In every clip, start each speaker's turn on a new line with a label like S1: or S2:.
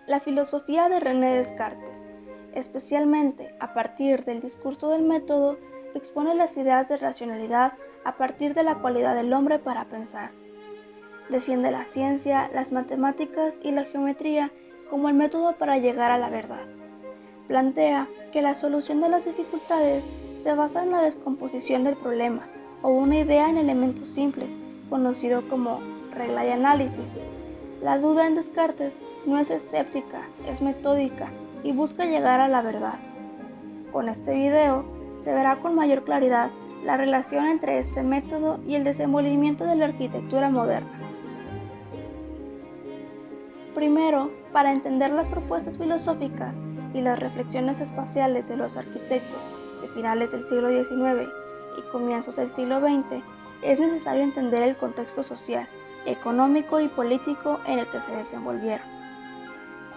S1: La filosofía de René Descartes, especialmente a partir del discurso del método, expone las ideas de racionalidad a partir de la cualidad del hombre para pensar. Defiende la ciencia, las matemáticas y la geometría como el método para llegar a la verdad. Plantea que la solución de las dificultades se basa en la descomposición del problema o una idea en elementos simples, conocido como regla de análisis. La duda en Descartes no es escéptica, es metódica y busca llegar a la verdad. Con este video se verá con mayor claridad la relación entre este método y el desenvolvimiento de la arquitectura moderna. Primero, para entender las propuestas filosóficas y las reflexiones espaciales de los arquitectos de finales del siglo XIX y comienzos del siglo XX, es necesario entender el contexto social, económico y político en el que se desenvolvieron.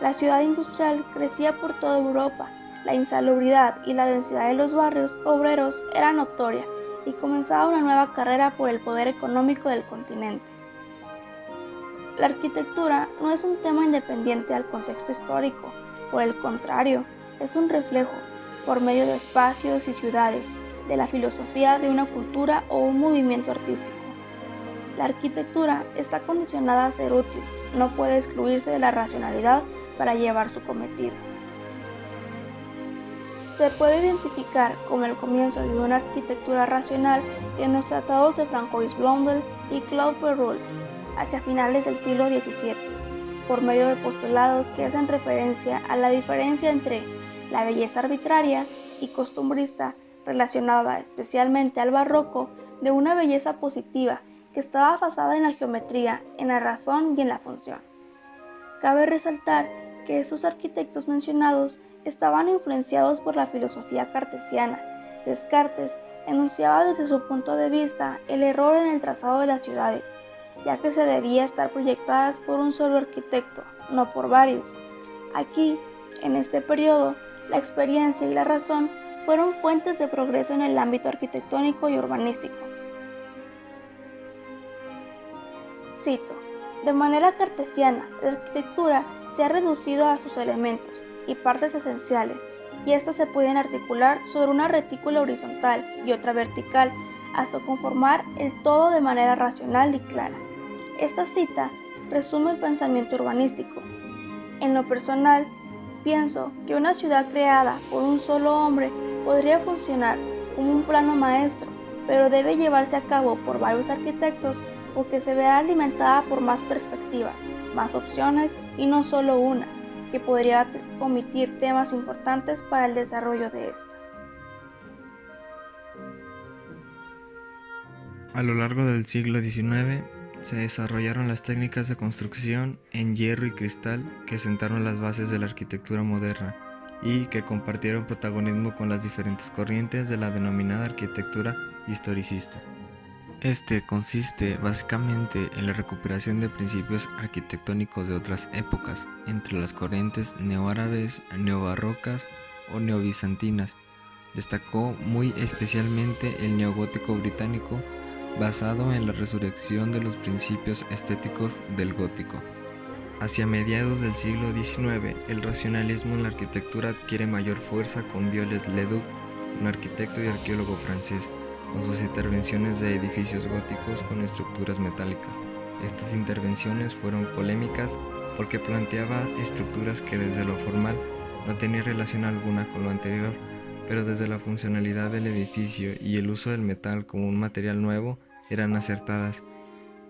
S1: La ciudad industrial crecía por toda Europa, la insalubridad y la densidad de los barrios obreros era notoria y comenzaba una nueva carrera por el poder económico del continente. La arquitectura no es un tema independiente al contexto histórico, por el contrario, es un reflejo, por medio de espacios y ciudades, de la filosofía de una cultura o un movimiento artístico. La arquitectura está condicionada a ser útil, no puede excluirse de la racionalidad para llevar su cometido. Se puede identificar como el comienzo de una arquitectura racional en los tratados de Francois Blondel y Claude Perrault, hacia finales del siglo XVII, por medio de postulados que hacen referencia a la diferencia entre la belleza arbitraria y costumbrista relacionada especialmente al barroco de una belleza positiva que estaba basada en la geometría, en la razón y en la función. Cabe resaltar que estos arquitectos mencionados estaban influenciados por la filosofía cartesiana. Descartes enunciaba desde su punto de vista el error en el trazado de las ciudades, ya que se debía estar proyectadas por un solo arquitecto, no por varios. Aquí, en este periodo, la experiencia y la razón fueron fuentes de progreso en el ámbito arquitectónico y urbanístico. Cito: de manera cartesiana, la arquitectura se ha reducido a sus elementos y partes esenciales, y éstas se pueden articular sobre una retícula horizontal y otra vertical, hasta conformar el todo de manera racional y clara. Esta cita resume el pensamiento urbanístico. En lo personal, pienso que una ciudad creada por un solo hombre podría funcionar como un plano maestro, pero debe llevarse a cabo por varios arquitectos porque se verá alimentada por más perspectivas, más opciones y no solo una, que podría omitir temas importantes para el desarrollo de esta.
S2: A lo largo del siglo XIX se desarrollaron las técnicas de construcción en hierro y cristal que sentaron las bases de la arquitectura moderna y que compartieron protagonismo con las diferentes corrientes de la denominada arquitectura historicista. Este consiste básicamente en la recuperación de principios arquitectónicos de otras épocas, entre las corrientes neoárabes, neobarrocas o neobizantinas. Destacó muy especialmente el neogótico británico, basado en la resurrección de los principios estéticos del gótico. Hacia mediados del siglo XIX, el racionalismo en la arquitectura adquiere mayor fuerza con Viollet-le-Duc, un arquitecto y arqueólogo francés, con sus intervenciones de edificios góticos con estructuras metálicas. Estas intervenciones fueron polémicas porque planteaba estructuras que desde lo formal no tenían relación alguna con lo anterior, pero desde la funcionalidad del edificio y el uso del metal como un material nuevo eran acertadas.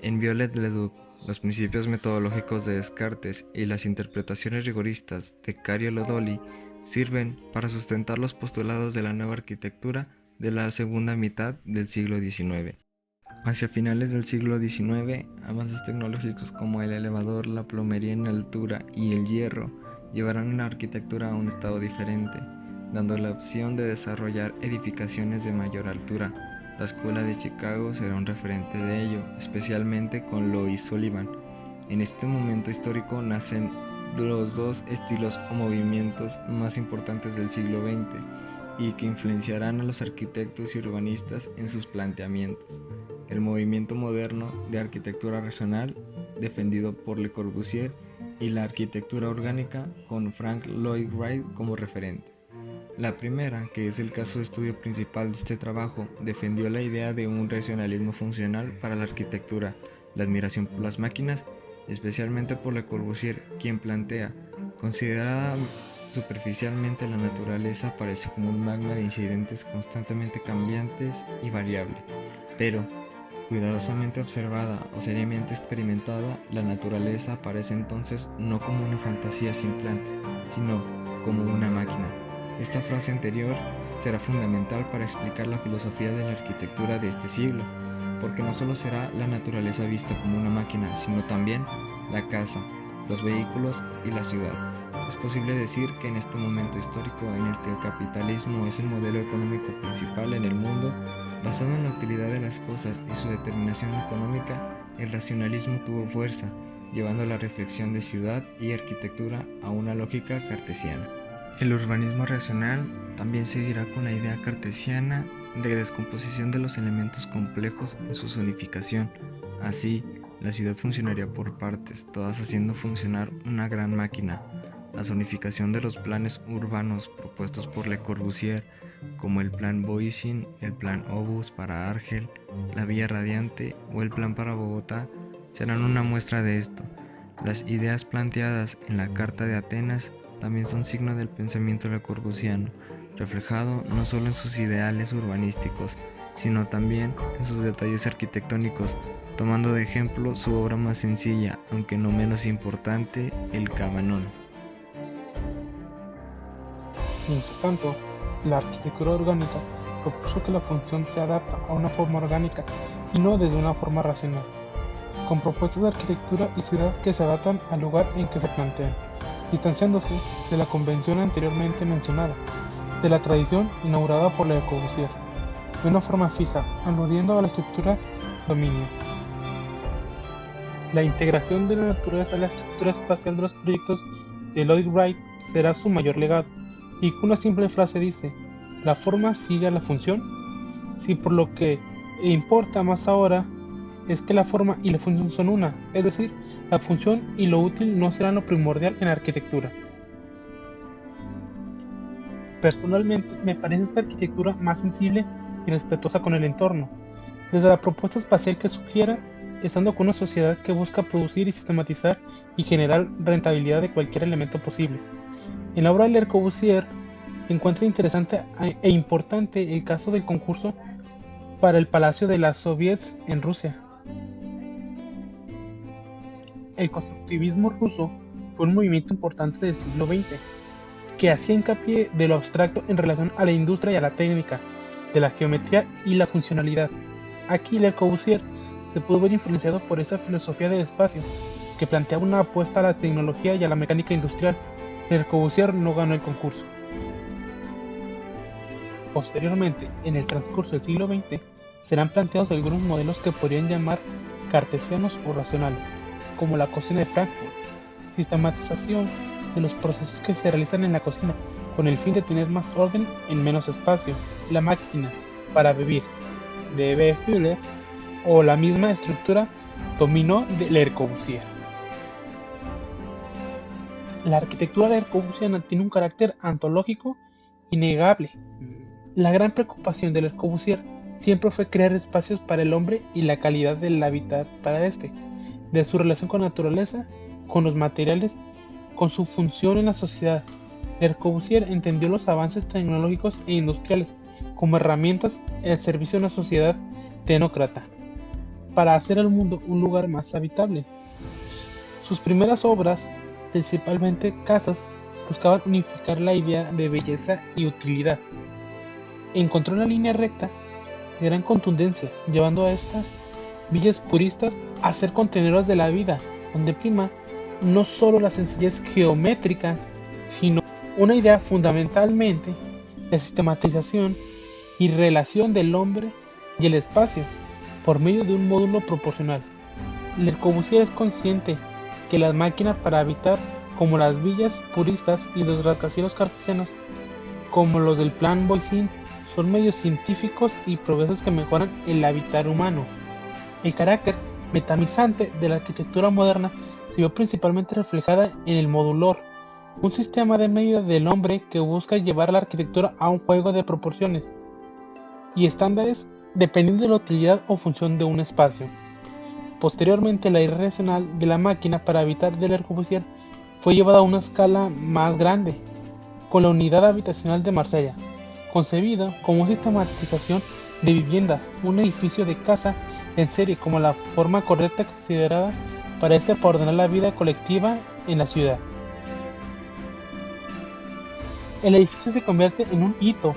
S2: En Viollet-le-Duc, los principios metodológicos de Descartes y las interpretaciones rigoristas de Cario-Lodoli sirven para sustentar los postulados de la nueva arquitectura de la segunda mitad del siglo XIX. Hacia finales del siglo XIX, avances tecnológicos como el elevador, la plomería en altura y el hierro llevarán la arquitectura a un estado diferente, dando la opción de desarrollar edificaciones de mayor altura. La Escuela de Chicago será un referente de ello, especialmente con Lois Sullivan. En este momento histórico nacen los dos estilos o movimientos más importantes del siglo XX y que influenciarán a los arquitectos y urbanistas en sus planteamientos. El movimiento moderno de arquitectura racional, defendido por Le Corbusier, y la arquitectura orgánica, con Frank Lloyd Wright como referente. La primera, que es el caso de estudio principal de este trabajo, defendió la idea de un racionalismo funcional para la arquitectura, la admiración por las máquinas, especialmente por Le Corbusier, quien plantea: considerada superficialmente, la naturaleza parece como un magma de incidentes constantemente cambiantes y variable, pero cuidadosamente observada o seriamente experimentada, la naturaleza aparece entonces no como una fantasía sin plan, sino como una máquina. Esta frase anterior será fundamental para explicar la filosofía de la arquitectura de este siglo, porque no solo será la naturaleza vista como una máquina, sino también la casa, los vehículos y la ciudad. Es posible decir que en este momento histórico en el que el capitalismo es el modelo económico principal en el mundo, basado en la utilidad de las cosas y su determinación económica, el racionalismo tuvo fuerza, llevando la reflexión de ciudad y arquitectura a una lógica cartesiana. El urbanismo racional también seguirá con la idea cartesiana de descomposición de los elementos complejos en su zonificación. Así, la ciudad funcionaría por partes, todas haciendo funcionar una gran máquina. La zonificación de los planes urbanos propuestos por Le Corbusier, como el plan Voisin, el plan Obus para Argel, la Vía Radiante o el plan para Bogotá, serán una muestra de esto. Las ideas planteadas en la Carta de Atenas también son signo del pensamiento lecorbusiano, reflejado no solo en sus ideales urbanísticos, sino también en sus detalles arquitectónicos, tomando de ejemplo su obra más sencilla, aunque no menos importante, el Cabanón.
S3: Mientras tanto, la arquitectura orgánica propuso que la función se adapta a una forma orgánica y no desde una forma racional, con propuestas de arquitectura y ciudad que se adaptan al lugar en que se plantean, distanciándose de la convención anteriormente mencionada, de la tradición inaugurada por Le Corbusier, de una forma fija, aludiendo a la estructura dominio. La integración de la naturaleza a la estructura espacial de los proyectos de Lloyd Wright será su mayor legado, y una simple frase dice: la forma sigue a la función. Si por lo que importa más ahora es que la forma y la función son una, es decir, la función y lo útil no serán lo primordial en la arquitectura. Personalmente, me parece esta arquitectura más sensible y respetuosa con el entorno, desde la propuesta espacial que sugiera, estando con una sociedad que busca producir y sistematizar y generar rentabilidad de cualquier elemento posible. En la obra de Le Corbusier encuentra interesante e importante el caso del concurso para el Palacio de las Soviets en Rusia. El constructivismo ruso fue un movimiento importante del siglo XX, que hacía hincapié de lo abstracto en relación a la industria y a la técnica, de la geometría y la funcionalidad. Aquí Le Corbusier se pudo ver influenciado por esa filosofía del espacio, que planteaba una apuesta a la tecnología y a la mecánica industrial. Le Corbusier no ganó el concurso. Posteriormente, en el transcurso del siglo XX, serán planteados algunos modelos que podrían llamar cartesianos o racionales, como la cocina de Frankfurt, sistematización de los procesos que se realizan en la cocina, con el fin de tener más orden en menos espacio, la máquina para vivir, de B. Fuller, o la misma estructura dominó de Le Corbusier. La arquitectura lecorbusiana tiene un carácter antológico innegable. La gran preocupación de Le Corbusier siempre fue crear espacios para el hombre y la calidad del hábitat para este, de su relación con la naturaleza, con los materiales, con su función en la sociedad. Le Corbusier entendió los avances tecnológicos e industriales como herramientas al servicio de una sociedad tecnócrata, para hacer al mundo un lugar más habitable. Sus primeras obras, principalmente casas, buscaban unificar la idea de belleza y utilidad. Encontró una línea recta de gran contundencia, llevando a estas villas puristas a ser contenedores de la vida, donde prima no solo la sencillez geométrica, sino una idea fundamentalmente de sistematización y relación del hombre y el espacio por medio de un módulo proporcional. Le Corbusier es consciente que las máquinas para habitar, como las villas puristas y los rascacielos cartesianos, como los del plan Voisin, son medios científicos y progresos que mejoran el habitar humano. El carácter metamizante de la arquitectura moderna se vio principalmente reflejada en el modulor, un sistema de medida del hombre que busca llevar la arquitectura a un juego de proporciones y estándares dependiendo de la utilidad o función de un espacio. Posteriormente, la idea racional de la máquina para habitar de Le Corbusier fue llevada a una escala más grande, con la unidad habitacional de Marsella, concebida como sistematización de viviendas, un edificio de casa en serie como la forma correcta considerada para ordenar la vida colectiva en la ciudad. El edificio se convierte en un hito,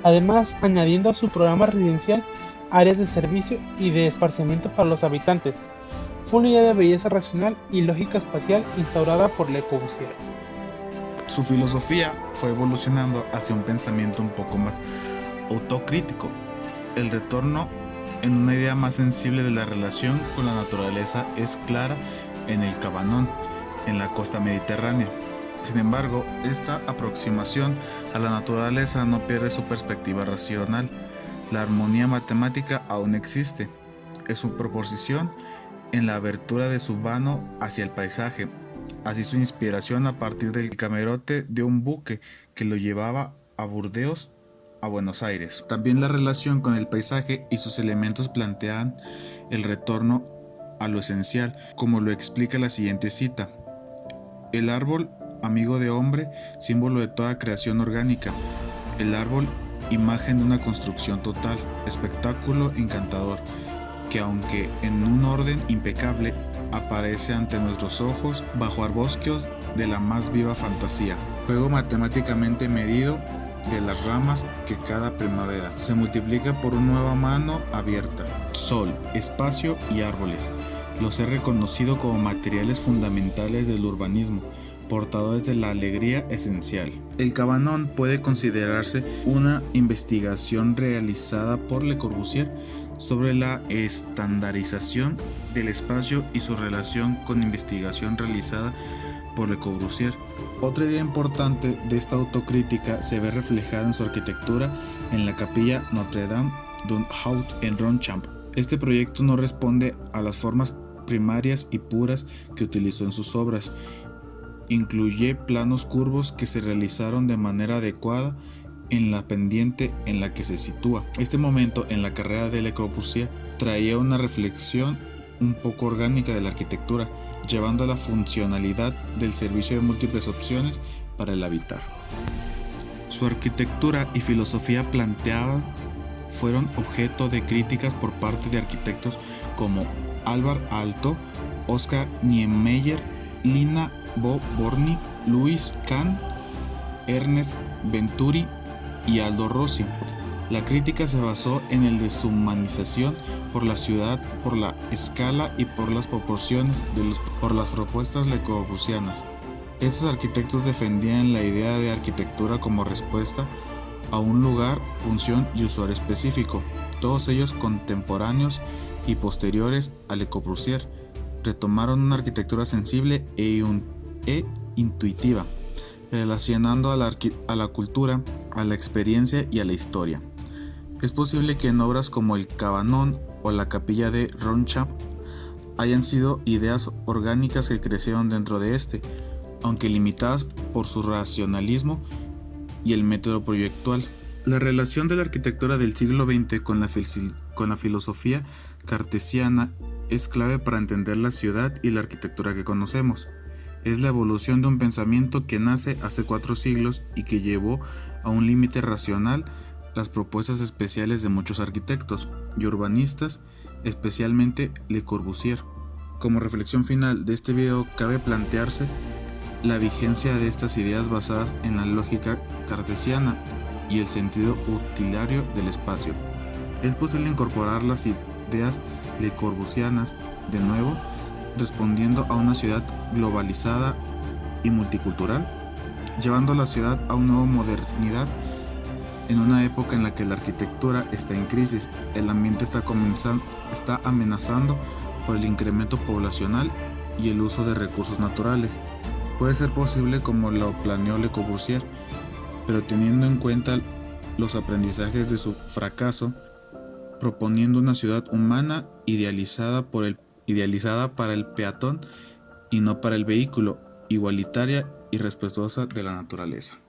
S3: además añadiendo a su programa residencial áreas de servicio y de esparcimiento para los habitantes. Fue una idea de belleza racional y lógica espacial instaurada por Le Corbusier.
S4: Su filosofía fue evolucionando hacia un pensamiento un poco más autocrítico, el retorno en una idea más sensible de la relación con la naturaleza es clara en el Cabanón, en la costa mediterránea. Sin embargo, esta aproximación a la naturaleza no pierde su perspectiva racional. La armonía matemática aún existe. Es su proposición en la abertura de su vano hacia el paisaje. Así su inspiración a partir del camarote de un buque que lo llevaba a Burdeos a Buenos Aires. También la relación con el paisaje y sus elementos plantean el retorno a lo esencial, como lo explica la siguiente cita. El árbol, amigo de hombre, símbolo de toda creación orgánica. El árbol, imagen de una construcción total, espectáculo encantador, que aunque en un orden impecable, aparece ante nuestros ojos bajo arbustos de la más viva fantasía. Juego matemáticamente medido de las ramas que cada primavera se multiplica por una nueva mano abierta. Sol, espacio y árboles. Los he reconocido como materiales fundamentales del urbanismo, portadores de la alegría esencial. El Cabanón puede considerarse una investigación realizada por Le Corbusier sobre la estandarización del espacio y su relación con investigación realizada por Le Corbusier. Otra idea importante de esta autocrítica se ve reflejada en su arquitectura en la capilla Notre-Dame d'un Haut en Ronchamp. Este proyecto no responde a las formas primarias y puras que utilizó en sus obras. Incluye planos curvos que se realizaron de manera adecuada en la pendiente en la que se sitúa. Este momento en la carrera de Le Corbusier traía una reflexión un poco orgánica de la arquitectura, llevando a la funcionalidad del servicio de múltiples opciones para el habitar. Su arquitectura y filosofía planteada fueron objeto de críticas por parte de arquitectos como Alvar Aalto, Oscar Niemeyer, Lina Bo Borgni, Louis Kahn, Ernest Venturi y Aldo Rossi. La crítica se basó en la deshumanización por la ciudad, por la escala y por las proporciones por las propuestas lecorbusianas. Estos arquitectos defendían la idea de arquitectura como respuesta a un lugar, función y usuario específico, todos ellos contemporáneos y posteriores a Le Corbusier. Retomaron una arquitectura sensible e intuitiva, relacionando a la cultura, a la experiencia y a la historia. Es posible que en obras como el Cabanón o la capilla de Ronchamp hayan sido ideas orgánicas que crecieron dentro de este, aunque limitadas por su racionalismo y el método proyectual. La relación de la arquitectura del siglo XX con la filosofía cartesiana es clave para entender la ciudad y la arquitectura que conocemos. Es la evolución de un pensamiento que nace hace 4 siglos y que llevó a un límite racional las propuestas especiales de muchos arquitectos y urbanistas, especialmente Le Corbusier. Como reflexión final de este video, cabe plantearse la vigencia de estas ideas basadas en la lógica cartesiana y el sentido utilitario del espacio. ¿Es posible incorporar las ideas lecorbusianas de nuevo, respondiendo a una ciudad globalizada y multicultural, llevando la ciudad a una nueva modernidad en una época en la que la arquitectura está en crisis, el ambiente está amenazando por el incremento poblacional y el uso de recursos naturales? Puede ser posible como lo planeó Le Corbusier, pero teniendo en cuenta los aprendizajes de su fracaso, proponiendo una ciudad humana idealizada para el peatón y no para el vehículo, igualitaria y respetuosa de la naturaleza.